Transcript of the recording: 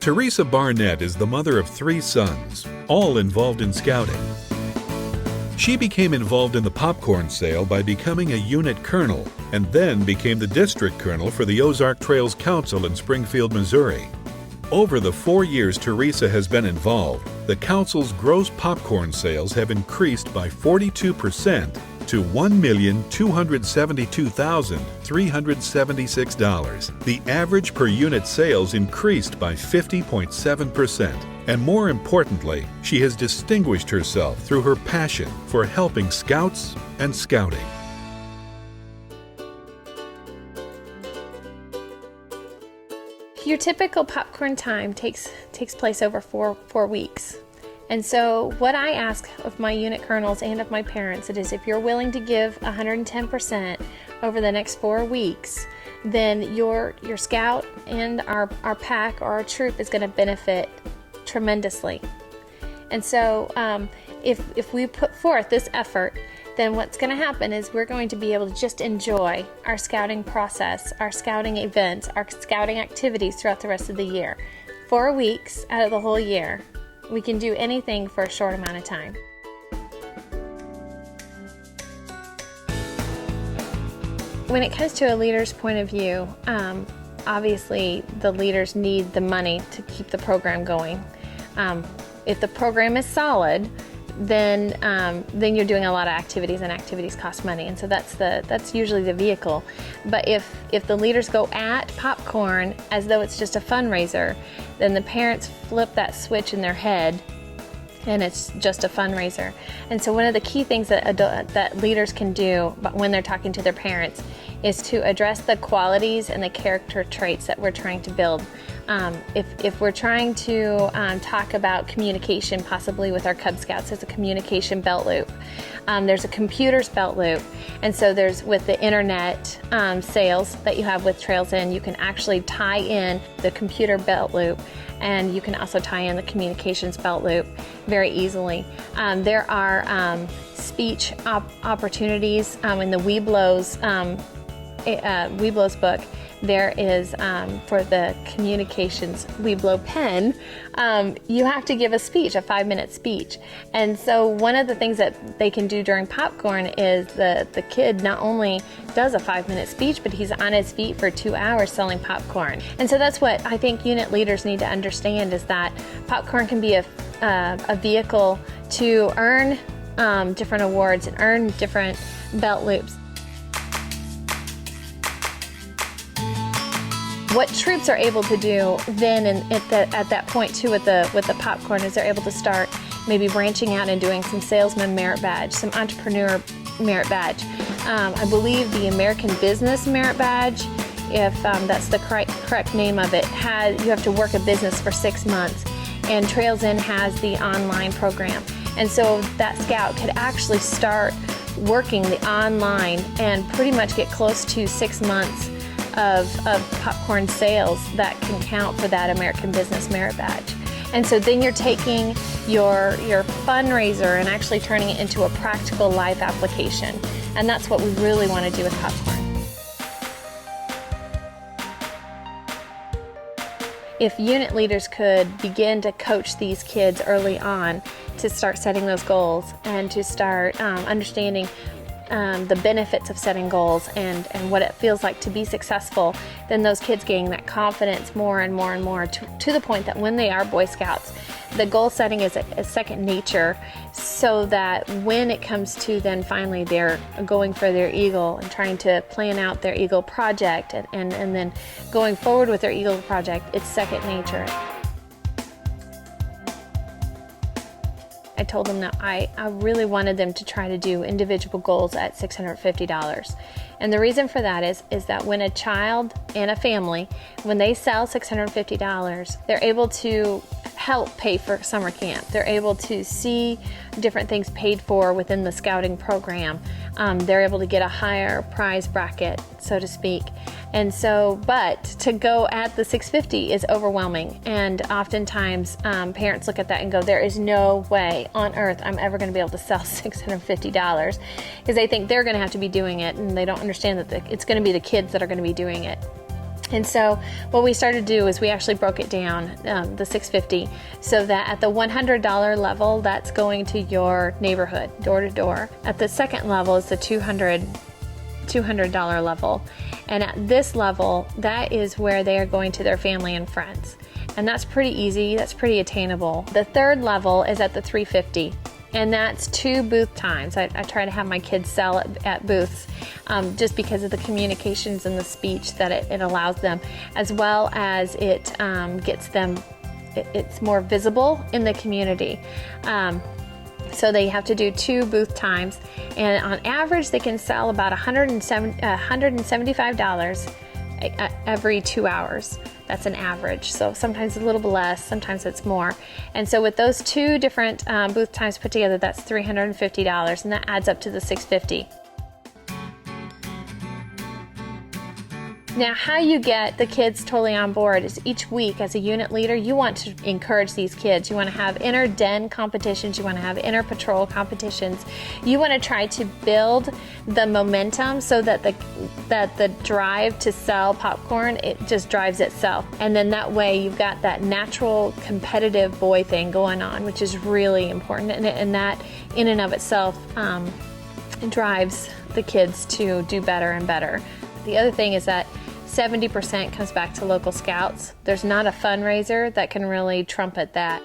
Teresa Barnett is the mother of 3 sons, all involved in scouting. She became involved in the popcorn sale by becoming a unit colonel and then became the district colonel for the Ozark Trails Council in Springfield, Missouri. Over the 4 years Teresa has been involved, the council's gross popcorn sales have increased by 42% to $1,272,376. The average per unit sales increased by 50.7%. And more importantly, she has distinguished herself through her passion for helping scouts and scouting. Your typical popcorn time takes place over four weeks. And so what I ask of my unit colonels and of my parents, it is if you're willing to give 110% over the next 4 weeks, then your scout and our pack or our troop is going to benefit tremendously. And so if we put forth this effort, then what's going to happen is we're going to be able to just enjoy our scouting process, our scouting events, our scouting activities throughout the rest of the year. 4 weeks out of the whole year. We can do anything for a short amount of time. When it comes to a leader's point of view, obviously the leaders need the money to keep the program going. If the program is solid, then you're doing a lot of activities, and activities cost money, and so that's usually the vehicle. But if the leaders go at popcorn as though it's just a fundraiser, then the parents flip that switch in their head, and it's just a fundraiser. And so one of the key things that leaders can do when they're talking to their parents is to address the qualities and the character traits that we're trying to build. If we're trying to talk about communication, possibly with our Cub Scouts, there's a communication belt loop. There's a computers belt loop. And so there's with the internet sales that you have with Trails In, you can actually tie in the computer belt loop, and you can also tie in the communications belt loop very easily. There are speech opportunities in the Weeblos book. There is, for the communications Weeblo pen, you have to give a speech, a 5-minute speech. And so one of the things that they can do during popcorn is the kid not only does a 5-minute speech, but he's on his feet for 2 hours selling popcorn. And so that's what I think unit leaders need to understand, is that popcorn can be a vehicle to earn different awards and earn different belt loops. What troops are able to do then at that point too with the popcorn is they're able to start maybe branching out and doing some salesman merit badge, some entrepreneur merit badge. I believe the American Business Merit Badge, if that's the correct name of it, you have to work a business for 6 months, and Trails In has the online program. And so that scout could actually start working the online and pretty much get close to 6 months of popcorn sales that can count for that American Business Merit Badge. And so then you're taking your fundraiser and actually turning it into a practical life application. And that's what we really want to do with popcorn. If unit leaders could begin to coach these kids early on to start setting those goals and to start understanding the benefits of setting goals and what it feels like to be successful, then those kids gain that confidence more and more and more to the point that when they are Boy Scouts, the goal setting is a second nature, so that when it comes to then finally they're going for their Eagle and trying to plan out their Eagle project and then going forward with their Eagle project, it's second nature. I told them that I really wanted them to try to do individual goals at $650. And the reason for that is that when a child and a family, when they sell $650, they're able to help pay for summer camp. They're able to see different things paid for within the scouting program. They're able to get a higher prize bracket, so to speak. And so, but to go at the $650 is overwhelming. And oftentimes parents look at that and go, there is no way on earth I'm ever going to be able to sell $650, because they think they're going to have to be doing it, and they don't understand that it's going to be the kids that are going to be doing it. And so what we started to do is we actually broke it down, the $650, so that at the $100 level, that's going to your neighborhood, door to door. At the second level is the $200 level. And at this level, that is where they are going to their family and friends. And that's pretty easy, that's pretty attainable. The third level is at the $350. And that's 2 booth times. I try to have my kids sell at booths just because of the communications and the speech that it allows them, as well as it gets them, it's more visible in the community. So they have to do 2 booth times, and on average they can sell about $175 every 2 hours. That's an average. So sometimes a little bit less, sometimes it's more. And so with those 2 different booth times put together, that's $350, and that adds up to the $650. Now, how you get the kids totally on board is each week as a unit leader, you want to encourage these kids. You want to have inner den competitions. You want to have inner patrol competitions. You want to try to build the momentum so that the drive to sell popcorn, it just drives itself. And then that way you've got that natural competitive boy thing going on, which is really important. And that in and of itself drives the kids to do better and better. The other thing is that 70% comes back to local scouts. There's not a fundraiser that can really trumpet that.